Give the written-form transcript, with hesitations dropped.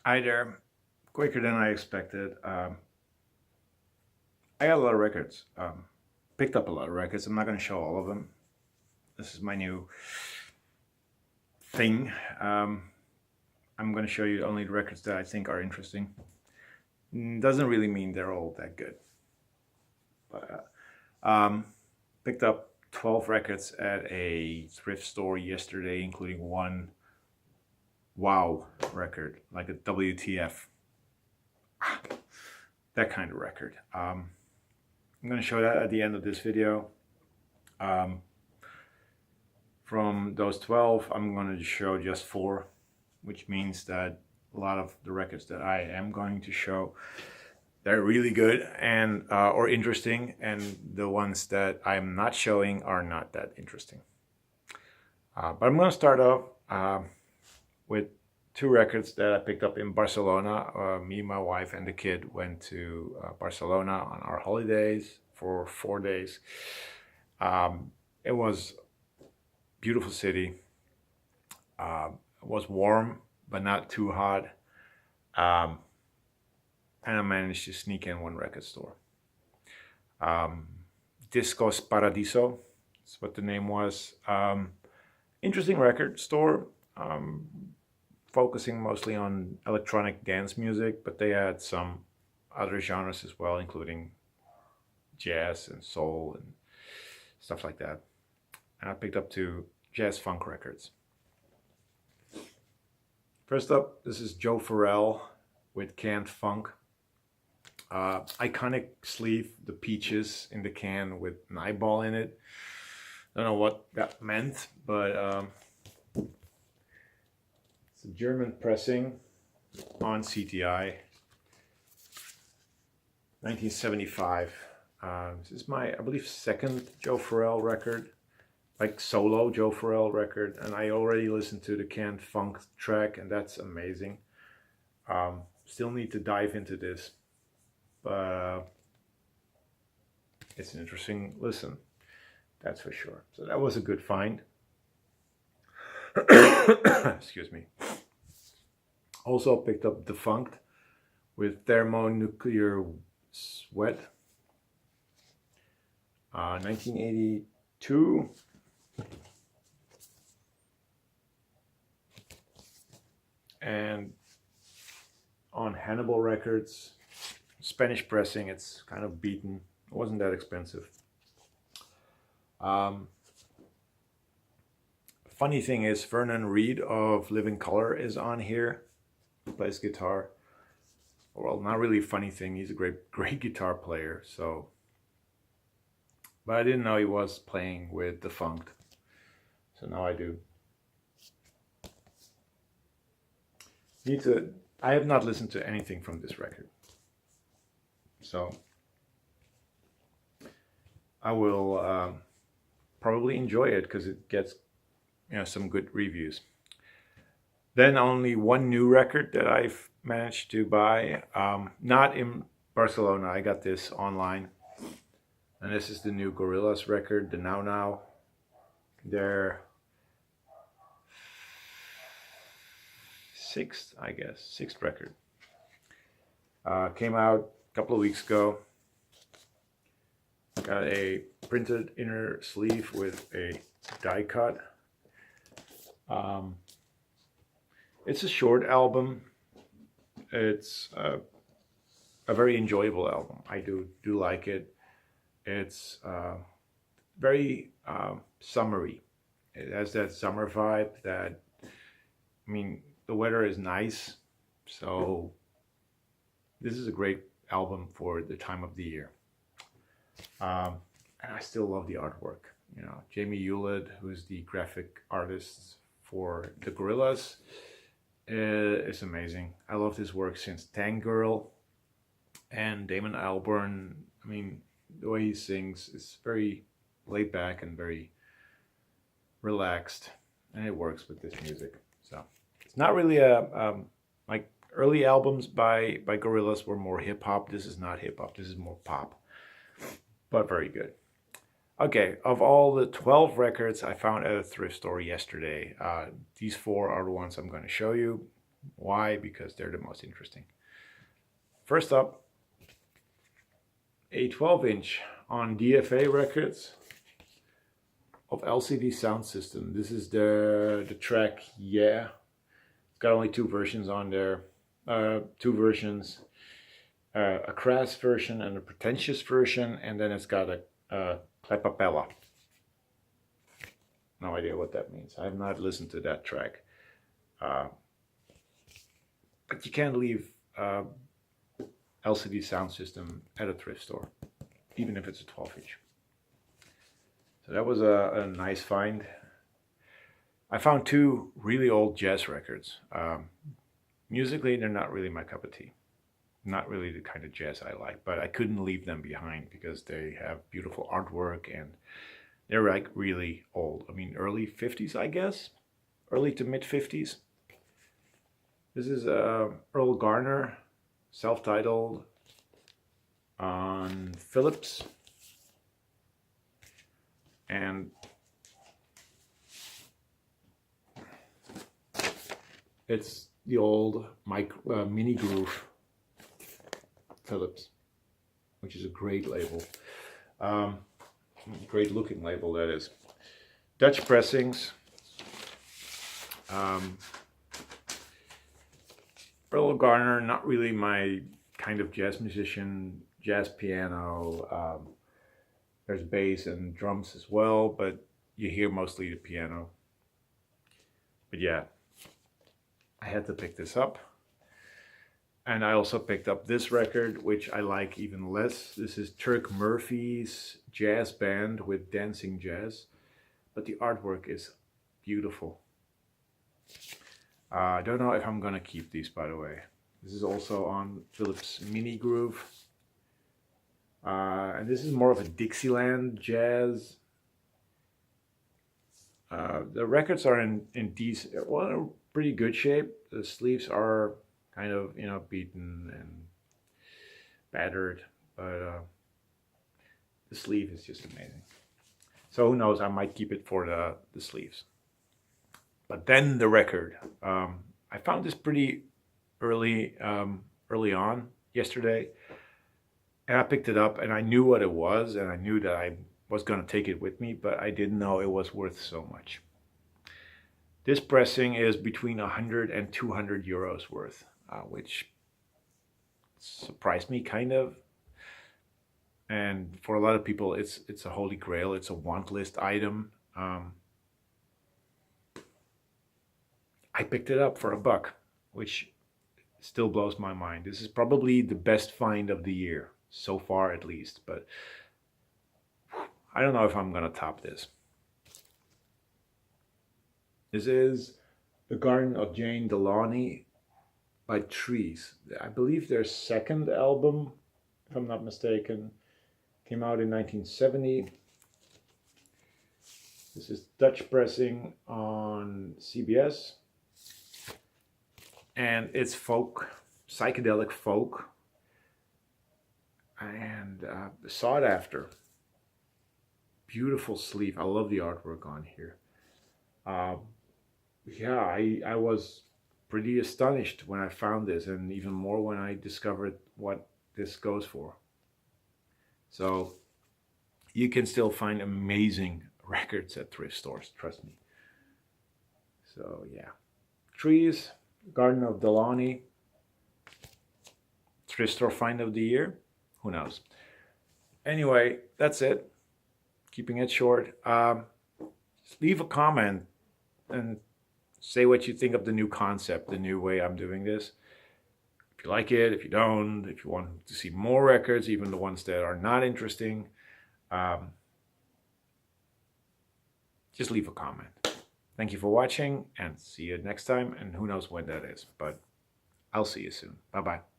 Either quicker than I expected. I got a lot of records. Picked up a lot of records. I'm not going to show all of them. This is my new thing. I'm going to show you only the records that I think are interesting. Doesn't really mean they're all that good. But picked up 12 records at a thrift store yesterday, including one wow record, like a WTF. That kind of record. I'm going to show that at the end of this video. From those 12, I'm going to show just 4, which means that a lot of the records that I am going to show, they're really good and or interesting, and the ones that I'm not showing are not that interesting. But I'm going to start off with 2 records that I picked up in Barcelona. Me, my wife, and the kid went to Barcelona on our holidays for 4 days. It was a beautiful city. It was warm, but not too hot. And I managed to sneak in one record store. Discos Paradiso, that's what the name was. Interesting record store. Focusing mostly on electronic dance music, but they had some other genres as well, including jazz and soul and stuff like that. And I picked up 2 jazz funk records. First up, this is Joe Farrell with Canned Funk. Iconic sleeve, the peaches in the can with an eyeball in it. Don't know what that meant, but it's a German pressing on CTI, 1975. This is my, I believe, second Joe Farrell record, like solo Joe Farrell record, and I already listened to the Canned Funk track, and that's amazing. Still need to dive into this, but it's an interesting listen, that's for sure. So that was a good find. Excuse me. Also picked up Defunct with Thermonuclear Sweat, 1982. And on Hannibal Records, Spanish pressing, it's kind of beaten. It wasn't that expensive. Funny thing is, Vernon Reid of Living Color is on here. He plays guitar. Well, not really a funny thing. He's a great guitar player. So, but I didn't know he was playing with Defunct. So now I do. I have not listened to anything from this record. So I will probably enjoy it because it gets some good reviews. Then only one new record that I've managed to buy, not in Barcelona. I got this online, and this is the new Gorillaz record, the Now Now. Their sixth record. Came out a couple of weeks ago. Got a printed inner sleeve with a die cut. It's a short album. It's a very enjoyable album. I do like it. It's very summery. It has that summer vibe that, I mean, the weather is nice, so this is a great album for the time of the year. And I still love the artwork. Jamie Hewlett, who's the graphic artist for the Gorillaz, is amazing. I love his work since Tank Girl. And Damon Albarn, I mean, the way he sings is very laid back and very relaxed, and it works with this music. So it's not really like early albums by Gorillaz were more hip hop. This is not hip hop. This is more pop, but very good. Okay, of all the 12 records I found at a thrift store yesterday, these 4 are the ones I'm going to show you. Why? Because they're the most interesting. First up, a 12-inch on DFA records of LCD Sound System. This is the track Yeah. It's got only two versions on there. Two versions. A crass version and a pretentious version, and then it's got a clapapella. No idea what that means. I have not listened to that track. But you can't leave LCD Sound System at a thrift store, even if it's a 12-inch. So that was a nice find. I found two really old jazz records. Musically, they're not really my cup of tea. Not really the kind of jazz I like, but I couldn't leave them behind because they have beautiful artwork and they're like really old. I mean, early 50s, I guess. Early to mid 50s. This is Earl Garner, self-titled, on Philips. And it's the old mini groove Philips, which is a great label. Great looking label, that is. Dutch pressings. Earl Garner, not really my kind of jazz musician. Jazz piano. There's bass and drums as well, but you hear mostly the piano. But yeah, I had to pick this up. And I also picked up this record, which I like even less. This is Turk Murphy's Jazz Band with Dancing Jazz. But the artwork is beautiful. I don't know if I'm going to keep these, by the way. This is also on Philips Mini Groove. And this is more of a Dixieland jazz. The records are in decent, well, pretty good shape. The sleeves are kind of, beaten and battered, but the sleeve is just amazing. So who knows, I might keep it for the sleeves. But then the record. I found this pretty early on yesterday, and I picked it up and I knew what it was, and I knew that I was going to take it with me, but I didn't know it was worth so much. This pressing is between 100 and 200 euros worth. Which surprised me kind of. And for a lot of people, it's a holy grail. It's a want list item. I picked it up for $1, which still blows my mind. This is probably the best find of the year, so far at least. But I don't know if I'm going to top this. This is The Garden of Jane Delaunay by Trees. I believe their second album, if I'm not mistaken, came out in 1970. This is Dutch pressing on CBS. And it's folk, psychedelic folk. And sought after. Beautiful sleeve. I love the artwork on here. Yeah, I was pretty astonished when I found this, and even more when I discovered what this goes for. So you can still find amazing records at thrift stores, trust me. So yeah, Trees, Garden of Delaunay, thrift store find of the year, who knows. Anyway, that's it, keeping it short. Just leave a comment and say what you think of the new concept, the new way I'm doing this. If you like it, if you don't, if you want to see more records, even the ones that are not interesting, just leave a comment. Thank you for watching, and see you next time, and who knows when that is, but I'll see you soon. Bye-bye.